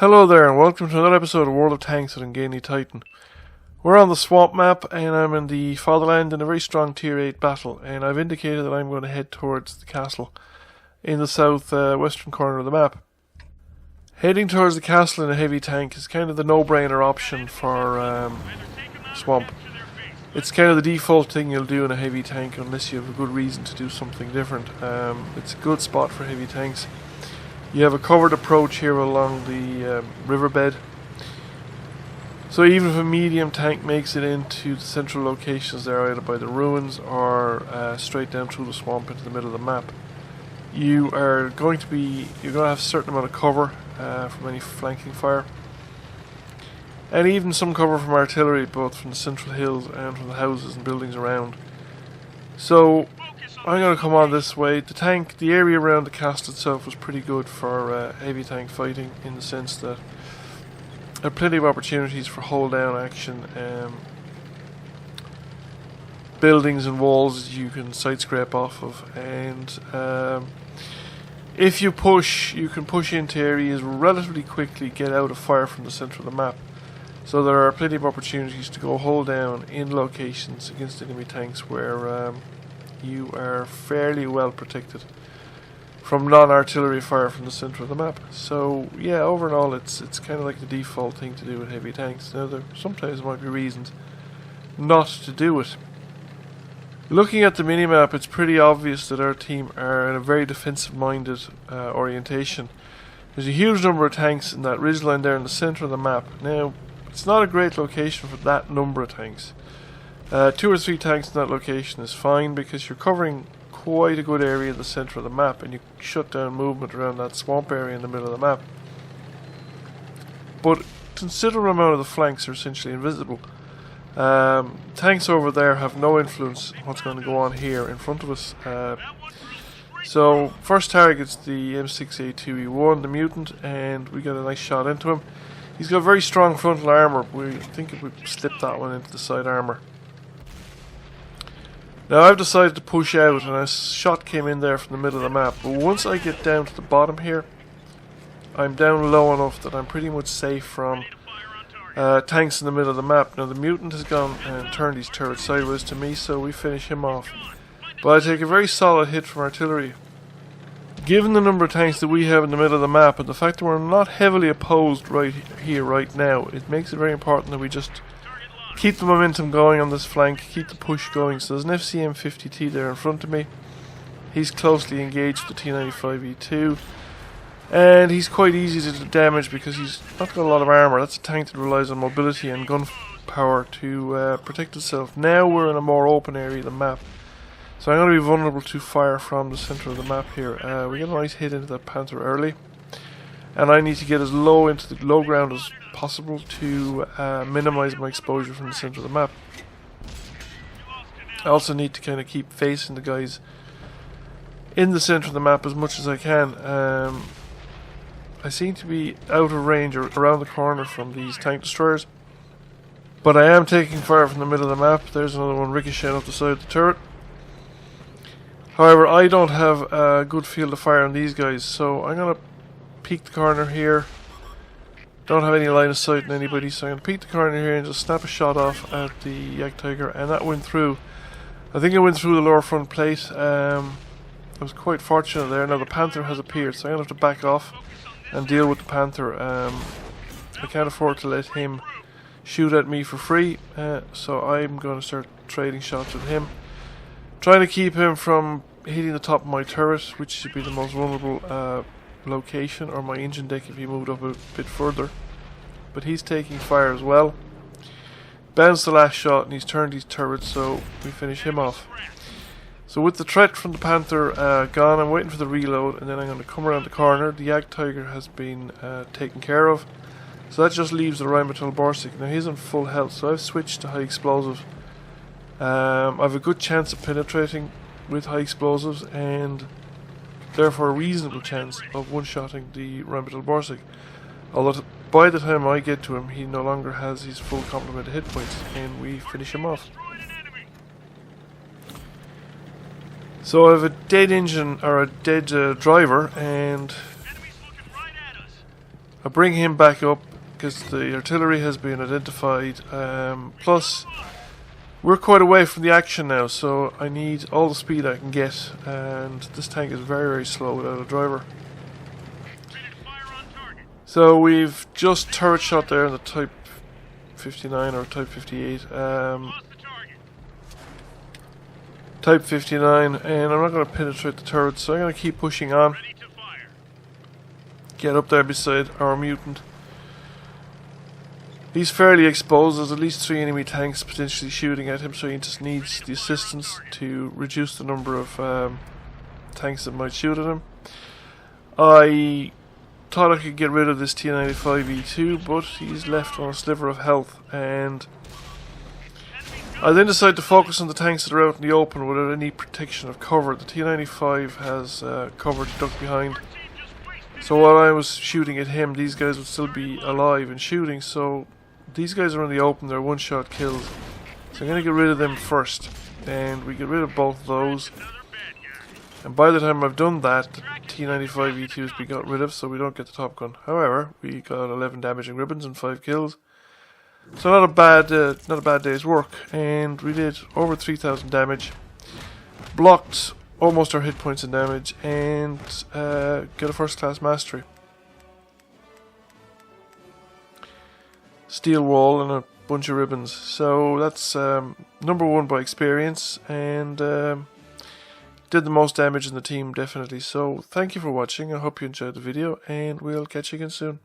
Hello there and welcome to another episode of World of Tanks with Ungainly Titan. We're on the swamp map and I'm in the Fatherland in a very strong tier 8 battle, and I've indicated that I'm going to head towards the castle in the south western corner of the map. Heading towards the castle in a heavy tank is kind of the no-brainer option for swamp. It's kind of the default thing you'll do in a heavy tank unless you have a good reason to do something different. It's a good spot for heavy tanks. You have a covered approach here along the riverbed. So even if a medium tank makes it into the central locations there, either by the ruins or straight down through the swamp into the middle of the map, you're going to have a certain amount of cover from any flanking fire. And even some cover from artillery, both from the central hills and from the houses and buildings around. So I'm going to come on this way. The area around the castle itself was pretty good for heavy tank fighting, in the sense that there are plenty of opportunities for hold down action. Buildings and walls you can side scrape off of, and if you push, you can push into areas relatively quickly, get out of fire from the centre of the map. So there are plenty of opportunities to go hold down in locations against enemy tanks where you are fairly well protected from non-artillery fire from the centre of the map. So yeah, overall it's kind of like the default thing to do with heavy tanks. Now sometimes there might be reasons not to do it. Looking at the minimap, it's pretty obvious that our team are in a very defensive-minded orientation. There's a huge number of tanks in that ridgeline there in the centre of the map. Now, it's not a great location for that number of tanks. 2 or 3 tanks in that location is fine, because you're covering quite a good area in the centre of the map and you shut down movement around that swamp area in the middle of the map. But a considerable amount of the flanks are essentially invisible. Tanks over there have no influence on what's going to go on here in front of us. So first target's the M6A2E1, the mutant, and we got a nice shot into him. He's got very strong frontal armour. We think if we slip that one into the side armour. Now I've decided to push out, and a shot came in there from the middle of the map. But once I get down to the bottom here, I'm down low enough that I'm pretty much safe from tanks in the middle of the map. Now the mutant has gone and turned his turret sideways to me, so we finish him off. But I take a very solid hit from artillery. Given the number of tanks that we have in the middle of the map, and the fact that we're not heavily opposed right here, right now, it makes it very important that we just keep the momentum going on this flank, keep the push going. So there's an FCM-50T there in front of me. He's closely engaged with the T-95E2, and he's quite easy to damage because he's not got a lot of armour. That's a tank that relies on mobility and gun power to protect itself. Now we're in a more open area of the map, so I'm going to be vulnerable to fire from the centre of the map here. We get a nice hit into that Panther early, and I need to get as low into the low ground as possible to minimise my exposure from the centre of the map. I also need to kind of keep facing the guys in the centre of the map as much as I can. I seem to be out of range or around the corner from these tank destroyers, but I am taking fire from the middle of the map. There's another one ricocheting off the side of the turret. However, I don't have a good field of fire on these guys, so I'm going to peek the corner here. Don't have any line of sight on anybody, so I'm going to peek the corner here and just snap a shot off at the Jagdtiger, and that went through. I think it went through the lower front plate. I was quite fortunate there. Now the Panther has appeared, so I'm going to have to back off and deal with the Panther. I can't afford to let him shoot at me for free, so I'm going to start trading shots with him, trying to keep him from hitting the top of my turret, which should be the most vulnerable location, or my engine deck if he moved up a bit further. But he's taking fire as well. Bounced the last shot and he's turned his turret, so we finish him off. So with the threat from the Panther gone, I'm waiting for the reload, and then I'm going to come around the corner. The Jagdtiger has been taken care of, so that just leaves the Rheinmetall Borsig. Now he's on full health, so I've switched to high explosive. I have a good chance of penetrating with high explosives, and therefore a reasonable chance of one-shotting the Rheinmetall Borsig. Although by the time I get to him, he no longer has his full complement of hit points, and we finish him off. So I have a dead engine, or a dead driver, and I'll bring him back up because the artillery has been identified. Plus, we're quite away from the action now, so I need all the speed I can get, and this tank is very, very slow without a driver. So we've just turret shot there in the Type 59 or Type 58. Type 59, and I'm not going to penetrate the turret, so I'm going to keep pushing on. Get up there beside our mutant. He's fairly exposed. There's at least 3 enemy tanks potentially shooting at him, so he just needs the assistance to reduce the number of tanks that might shoot at him. I thought I could get rid of this T95E2, but he's left on a sliver of health, and I then decided to focus on the tanks that are out in the open without any protection of cover. The T95 has cover to duck behind. So while I was shooting at him, these guys would still be alive and shooting, so these guys are in the open, they're one-shot kills. So I'm going to get rid of them first, and we get rid of both of those. And by the time I've done that, the T95E2 has been got rid of, so we don't get the top gun. However, we got 11 damaging ribbons and 5 kills. So not a bad day's work, and we did over 3,000 damage. Blocked almost our hit points and damage, and get a first class mastery. Steel wall and a bunch of ribbons. So that's number 1 by experience, and did the most damage in the team, definitely. So thank you for watching. I hope you enjoyed the video, and we'll catch you again soon.